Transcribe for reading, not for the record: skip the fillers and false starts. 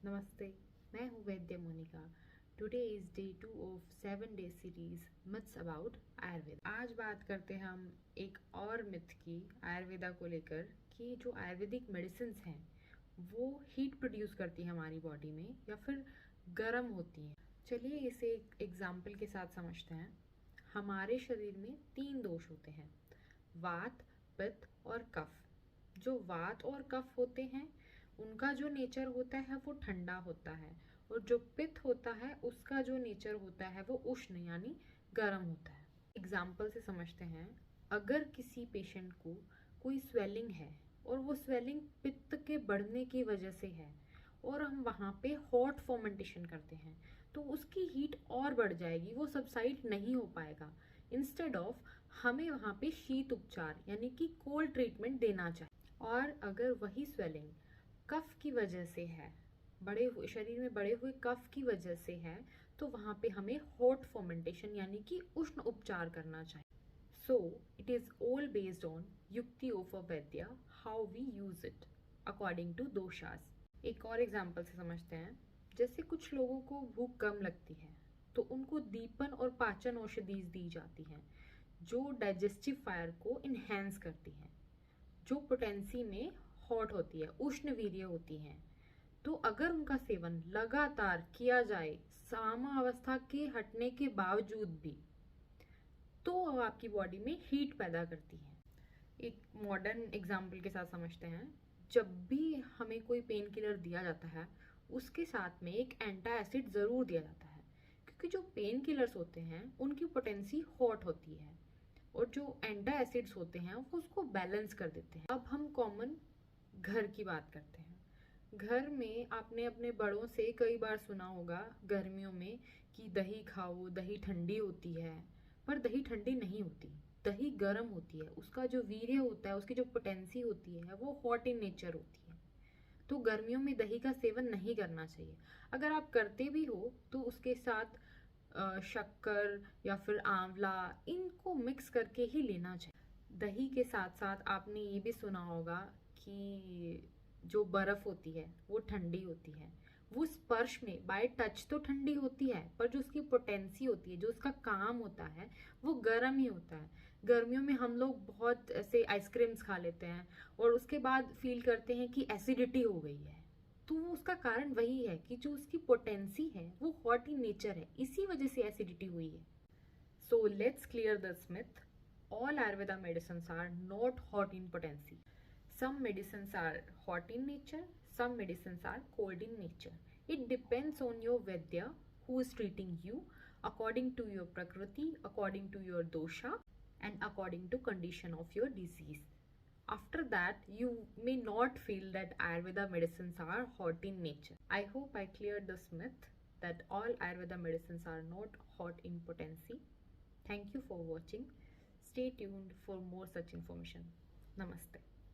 नमस्ते, मैं हूँ Vaidya Monika. Today is day 2 of 7 day series myths about Ayurveda. आज बात करते हैं हम एक और मिथ की आयुर्वेदा को लेकर कि जो आयुर्वेदिक मेडिसिन हैं वो हीट प्रोड्यूस करती हैं हमारी बॉडी में या फिर गर्म होती हैं। चलिए इसे एक एग्जाम्पल के साथ समझते हैं। हमारे शरीर में 3 दोष होते हैं, वात, पित्त और कफ। जो वात और कफ होते हैं उनका जो नेचर होता है वो ठंडा होता है, और जो पित्त होता है उसका जो नेचर होता है वो उष्ण यानी गर्म होता है। एग्जाम्पल से समझते हैं। अगर किसी पेशेंट को कोई स्वेलिंग है और वो स्वेलिंग पित्त के बढ़ने की वजह से है और हम वहाँ पे हॉट फर्मेंटेशन करते हैं तो उसकी हीट और बढ़ जाएगी, वो सबसाइड नहीं हो पाएगा। इंस्टेड ऑफ हमें वहाँ पे शीत उपचार यानी कि कोल्ड ट्रीटमेंट देना चाहिए। और अगर वही स्वेलिंग कफ की वजह से है, बड़े हुए शरीर में बड़े हुए कफ की वजह से है, तो वहां पे हमें हॉट फर्मेंटेशन यानी कि उष्ण उपचार करना चाहिए। So it is all based on युक्ति ऑफ अ वैद्य, how we use it according to दोषास। एक और एग्जाम्पल से समझते हैं। जैसे कुछ लोगों को भूख कम लगती है तो उनको दीपन और पाचन औषधि दी जाती हैं जो डाइजेस्टिव फायर को इनहेंस करती हैं, जो पोटेंसी में हॉट होती है, उष्ण वीर्य होती हैं। तो अगर उनका सेवन लगातार किया जाए सामावस्था के हटने के बावजूद भी, तो वो आपकी बॉडी में हीट पैदा करती है। एक मॉडर्न एग्जाम्पल के साथ समझते हैं। जब भी हमें कोई पेन किलर दिया जाता है उसके साथ में एक एंटा एसिड जरूर दिया जाता है, क्योंकि जो पेन किलर्स होते हैं उनकी पोटेंसी हॉट होती है और जो एंटा एसिड्स होते हैं वो उसको बैलेंस कर देते हैं। अब हम कॉमन घर की बात करते हैं। घर में आपने अपने बड़ों से कई बार सुना होगा गर्मियों में कि दही खाओ, दही ठंडी होती है। पर दही ठंडी नहीं होती, दही गर्म होती है। उसका जो वीर्य होता है, उसकी जो पोटेंसी होती है वो हॉट इन नेचर होती है। तो गर्मियों में दही का सेवन नहीं करना चाहिए। अगर आप करते भी हो तो उसके साथ शक्कर या फिर आंवला इनको मिक्स करके ही लेना चाहिए। दही के साथ साथ आपने ये भी सुना होगा कि जो बर्फ होती है वो ठंडी होती है। वो स्पर्श में बाय टच तो ठंडी होती है, पर जो उसकी पोटेंसी होती है, जो उसका काम होता है वो गर्म ही होता है। गर्मियों में हम लोग बहुत ऐसे आइसक्रीम्स खा लेते हैं और उसके बाद फील करते हैं कि एसिडिटी हो गई है। तो वो उसका कारण वही है कि जो उसकी पोटेंसी है वो हॉट इन नेचर है, इसी वजह से एसिडिटी हुई है। So let's clear this myth. All Ayurveda medicines are not hot in potency. Some medicines are hot in nature, some medicines are cold in nature. It depends on your Vaidya who is treating you according to your Prakriti, according to your dosha, and according to condition of your disease. After that, you may not feel that Ayurveda medicines are hot in nature. I hope I cleared this myth that all Ayurveda medicines are not hot in potency. Thank you for watching. Stay tuned for more such information. Namaste.